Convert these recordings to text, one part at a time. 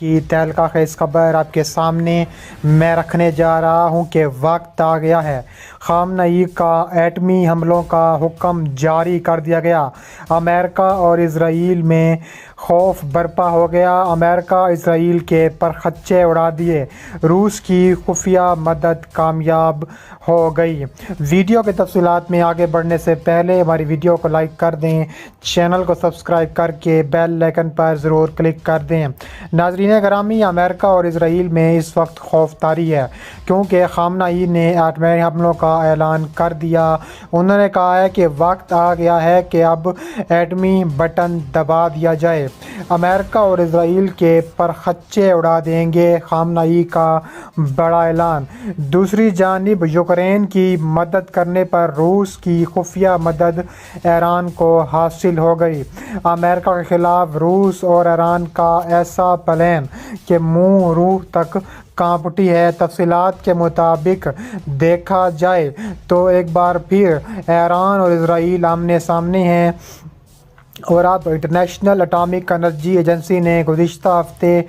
کی تہلکہ خیز خبر آپ کے سامنے میں رکھنے جا رہا ہوں کہ وقت آ گیا ہے۔ خامنئی کا ایٹمی حملوں کا حکم جاری کر دیا گیا۔ امریکہ اور اسرائیل میں خوف برپا ہو گیا۔ امریکہ اسرائیل کے پرخچے اڑا دیے۔ روس کی خفیہ مدد کامیاب ہو گئی۔ ویڈیو کی تفصیلات میں آگے بڑھنے سے پہلے ہماری ویڈیو کو لائک کر دیں، چینل کو سبسکرائب کر کے بیل آئیکن پر ضرور کلک کر دیں۔ ناظرین گرامی، امریکہ اور اسرائیل میں اس وقت خوف طاری ہے کیونکہ خامنئی نے ایٹمی حملوں کا اعلان کر دیا۔ انہوں نے کہا ہے کہ وقت آ گیا ہے کہ اب ایٹمی بٹن دبا دیا جائے۔ امریکہ اور اسرائیل کے پرخچے اڑا دیں گے، خامنئی کا بڑا اعلان۔ دوسری جانب یوکرین کی مدد کرنے پر روس کی خفیہ مدد ایران کو حاصل ہو گئی۔ امریکہ کے خلاف روس اور ایران کا ایسا پلان کہ منہ روح تک کانپ اٹھی ہے۔ تفصیلات کے مطابق دیکھا جائے تو ایک بار پھر ایران اور اسرائیل آمنے سامنے ہیں، اور اب انٹرنیشنل اٹامک انرجی ایجنسی نے گزشتہ ہفتے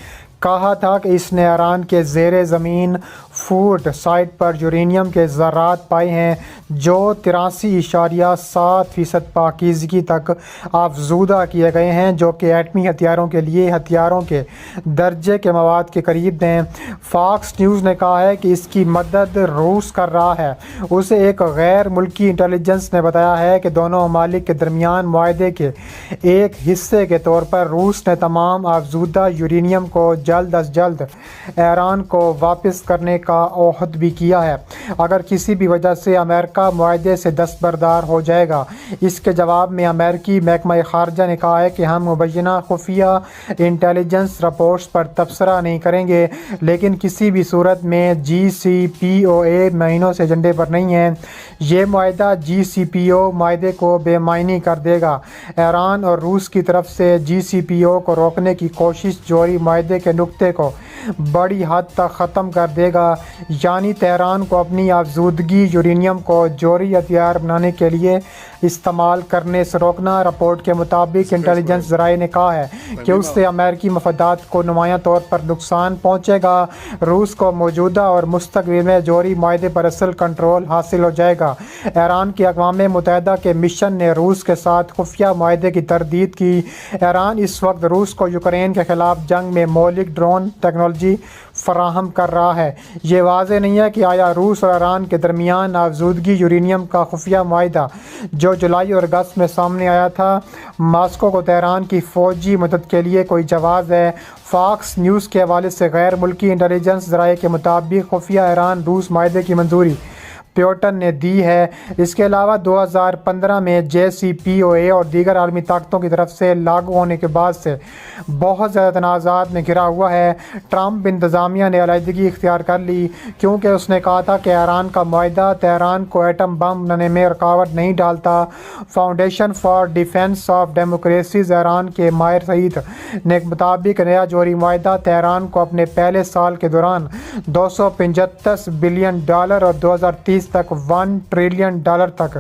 کہا تھا کہ اس نے ایران کے زیر زمین فورٹ سائٹ پر یورینیم کے ذرات پائے ہیں جو 83.7% پاکیزگی تک افزودہ کیے گئے ہیں، جو کہ ایٹمی ہتھیاروں کے لیے ہتھیاروں کے درجے کے مواد کے قریب ہیں۔ فاکس نیوز نے کہا ہے کہ اس کی مدد روس کر رہا ہے۔ اسے ایک غیر ملکی انٹیلیجنس نے بتایا ہے کہ دونوں ممالک کے درمیان معاہدے کے ایک حصے کے طور پر روس نے تمام افزودہ یورینیم کو جلد از جلد ایران کو واپس کرنے کا عہد بھی کیا ہے اگر کسی بھی وجہ سے امریکہ معاہدے سے دستبردار ہو جائے گا۔ اس کے جواب میں امریکی محکمہ خارجہ نے کہا ہے کہ ہم مبینہ خفیہ انٹیلیجنس رپورٹس پر تبصرہ نہیں کریں گے، لیکن کسی بھی صورت میں JCPOA مہینوں سے ایجنڈے پر نہیں ہے۔ یہ معاہدہ JCPOA معاہدے کو بے معنی کر دے گا۔ ایران اور روس کی طرف سے JCPOA کو روکنے کی کوشش جوہری معاہدے کے نقطے کو بڑی حد تک ختم کر دے گا، یعنی تہران کو اپنی افزودگی یورینیم کو جوہری ہتھیار بنانے کے لیے استعمال کرنے سے روکنا۔ رپورٹ کے مطابق انٹیلیجنس ذرائع نے کہا ہے کہ اس سے امریکی مفادات کو نمایاں طور پر نقصان پہنچے گا۔ روس کو موجودہ اور مستقبل میں جوہری معاہدے پر اصل کنٹرول حاصل ہو جائے گا۔ ایران کی اقوام متحدہ کے مشن نے روس کے ساتھ خفیہ معاہدے کی تردید کی۔ ایران اس وقت روس کو یوکرین کے خلاف جنگ میں مہلک ڈرون ٹیکنالوجی فراہم کر رہا ہے۔ یہ واضح نہیں ہے کہ آیا روس اور ایران کے درمیان افزودگی یورینیم کا خفیہ معاہدہ جو جولائی اور اگست میں سامنے آیا تھا، ماسکو کو تہران کی فوجی مدد کے لیے کوئی جواز ہے۔ فاکس نیوز کے حوالے سے غیر ملکی انٹیلیجنس ذرائع کے مطابق خفیہ ایران روس معاہدے کی منظوری پیوٹن نے دی ہے۔ اس کے علاوہ 2015 میں JCPOA اور دیگر عالمی طاقتوں کی طرف سے لاگو ہونے کے بعد سے بہت زیادہ تنازعات میں گھرا ہوا ہے۔ ٹرمپ انتظامیہ نے علیحدگی اختیار کر لی کیونکہ اس نے کہا تھا کہ ایران کا معاہدہ تہران کو ایٹم بم بنانے میں رکاوٹ نہیں ڈالتا۔ Foundation for defence of democracies Iran کے ماہر سعید نے مطابق نیا جوہری معاہدہ تہران کو اپنے پہلے سال کے دوران $275 بلین اور 2030 تک $1 ٹریلین تک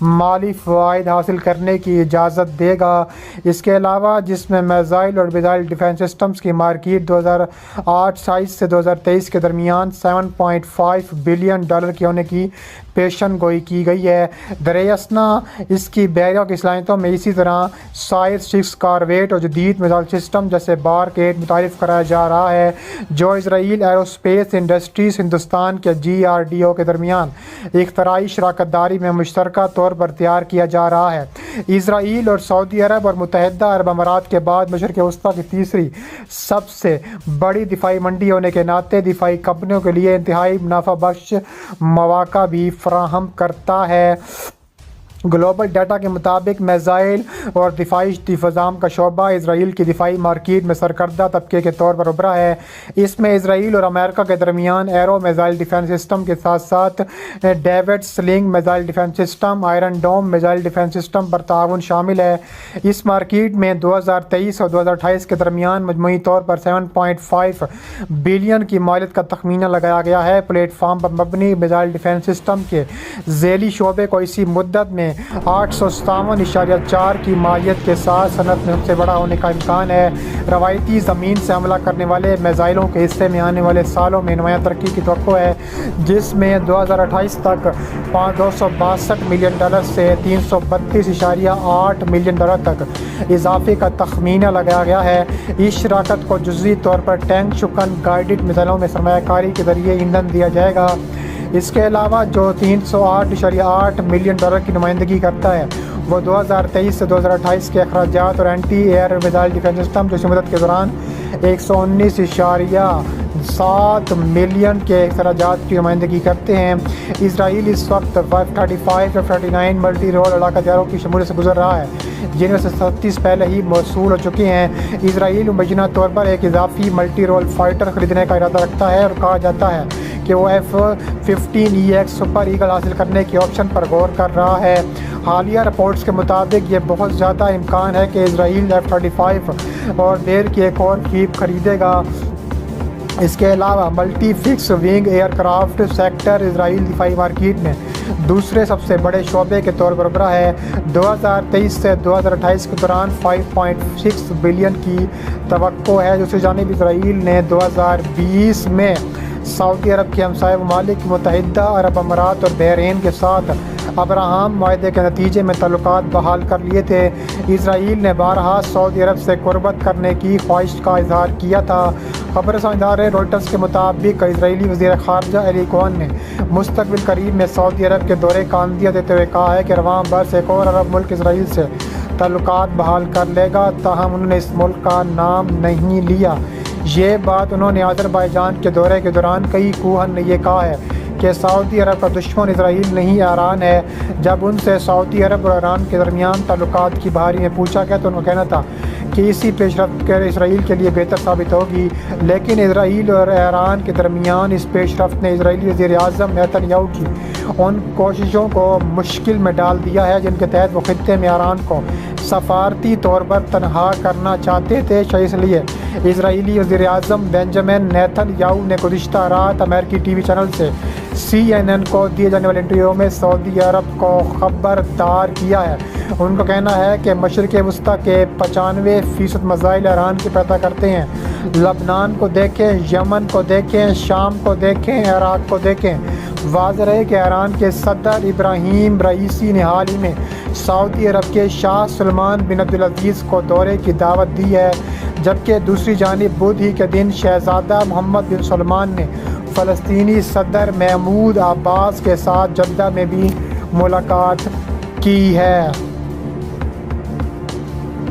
مالی فوائد حاصل کرنے کی اجازت دے گا۔ اس کے علاوہ جس میں میزائل اور میزائل ڈیفنس سسٹمز کی مارکیٹ 2028 سے 2023 کے درمیان $7.5 بلین کی ہونے کی پیشن گوئی کی گئی ہے۔ درِ اثنا اس کی بحریہ کی صلاحیتوں میں اسی طرح سائر-6 کارویٹ اور جدید میزائل سسٹم جیسے بارک-8 متعارف کرایا جا رہا ہے، جو اسرائیل ایروسپیس انڈسٹریز ہندوستان کے DRDO کے درمیان اختراعی شراکت داری میں مشترکہ طور پر تیار کیا جا رہا ہے۔ اسرائیل اور سعودی عرب اور متحدہ عرب امارات کے بعد مشرق وسطیٰ کی تیسری سب سے بڑی دفاعی منڈی ہونے کے ناطے دفاعی کمپنیوں کے لیے انتہائی منافع بخش مواقع بھی فراہم کرتا ہے۔ گلوبل ڈیٹا کے مطابق میزائل اور دفاعی انتظام کا شعبہ اسرائیل کی دفاعی مارکیٹ میں سرکردہ طبقے کے طور پر ابھرا ہے۔ اس میں اسرائیل اور امریکہ کے درمیان ایرو میزائل ڈیفنس سسٹم کے ساتھ ساتھ David sling missile defence system, iron dome missile defence system پر تعاون شامل ہے۔ اس مارکیٹ میں 2023 اور 2028 کے درمیان مجموعی طور پر $7.5 بلین کی مالیت کا تخمینہ لگایا گیا ہے۔ پلیٹ فارم پر مبنی میزائل ڈیفنس سسٹم کے ذیلی شعبے کو اسی مدت میں میں 857.4 کی ماہیت کے ساتھ صنعت میں سب سے بڑا ہونے کا امکان ہے۔ روایتی زمین سے حملہ کرنے والے میزائلوں کے حصے میں آنے والے سالوں میں نمایاں ترقی کی توقع ہے، جس میں 2028 تک $262 ملین سے $332.8 ملین تک اضافے کا تخمینہ لگایا گیا ہے۔ اس شراکت کو جزوی طور پر ٹینک شکن گائیڈڈ میزائلوں میں سرمایہ کاری کے ذریعے ایندھن دیا جائے گا۔ اس کے علاوہ جو $308.8 ملین کی نمائندگی کرتا ہے، وہ 2023 سے 2028 کے اخراجات اور anti air missile defence system جو اسی مدت کے دوران 119.7 ملین کے اخراجات کی نمائندگی کرتے ہیں۔ اسرائیل اس وقت F-35 F-39 ملٹی رول لڑاکا ہتھیاروں کی شمولیت سے گزر رہا ہے، جن میں سے 37 پہلے ہی موصول ہو چکے ہیں۔ اسرائیل مبینہ طور پر ایک اضافی ملٹی رول فائٹر خریدنے کا ارادہ رکھتا ہے اور کہا جاتا ہے کہ وہ F-15EX سپر ایگل حاصل کرنے کے آپشن پر غور کر رہا ہے۔ حالیہ رپورٹس کے مطابق یہ بہت زیادہ امکان ہے کہ اسرائیل F-35 اور دیر کی ایک اور کھیپ خریدے گا۔ اس کے علاوہ multi fixed wing aircraft sector Israel دفاعی مارکیٹ میں دوسرے سب سے بڑے شعبے کے طور پر ابھرا ہے۔ 2023 سے 2028 کے دوران 5.6 بلین کی توقع ہے۔ دوسری جانب اسرائیل نے 2020 میں سعودی عرب کے ہمسائے ممالک متحدہ عرب امارات اور بحرین کے ساتھ ابراہم معاہدے کے نتیجے میں تعلقات بحال کر لیے تھے۔ اسرائیل نے بارہا سعودی عرب سے قربت کرنے کی خواہش کا اظہار کیا تھا۔ خبر رساں ادارے روئٹرز کے مطابق اسرائیلی وزیر خارجہ ایلی کوہن نے مستقبل قریب میں سعودی عرب کے دورے کا عندیہ دیتے ہوئے کہا ہے کہ رواں برس ایک اور عرب ملک اسرائیل سے تعلقات بحال کر لے گا، تاہم انہوں نے اس ملک کا نام نہیں لیا۔ یہ بات انہوں نے آذربائیجان کے دورے کے دوران کہی۔ کوہن نے یہ کہا ہے کہ سعودی عرب کا دشمن اسرائیل نہیں ایران ہے۔ جب ان سے سعودی عرب اور ایران کے درمیان تعلقات کی بحالی میں پوچھا گیا تو ان کا کہنا تھا کہ اسی پیش رفت کے اسرائیل کے لیے بہتر ثابت ہوگی، لیکن اسرائیل اور ایران کے درمیان اس پیش رفت نے اسرائیلی وزیر اعظم نیتن یاہو کی ان کوششوں کو مشکل میں ڈال دیا ہے جن کے تحت وہ خطے میں ایران کو سفارتی طور پر تنہا کرنا چاہتے تھے۔ اس لیے اسرائیلی وزیر اعظم بنجامن نیتن یاہو نے گزشتہ رات امریکی ٹی وی چینل سے CNN کو دیے جانے والے انٹرویو میں سعودی عرب کو خبردار کیا ہے۔ ان کا کہنا ہے کہ مشرق وسطیٰ کے 95% مسائل ایران کے پیدا کرتے ہیں۔ لبنان کو دیکھیں، یمن کو دیکھیں، شام کو دیکھیں، عراق کو دیکھیں۔ واضح ہے کہ ایران کے صدر ابراہیم رئیسی نے حال ہی میں سعودی عرب کے شاہ سلمان بن عبدالعزیز کو دورے کی دعوت دی ہے، جبکہ دوسری جانب بدھ ہی کے دن شہزادہ محمد بن سلمان نے فلسطینی صدر محمود عباس کے ساتھ جدہ میں بھی ملاقات کی ہے۔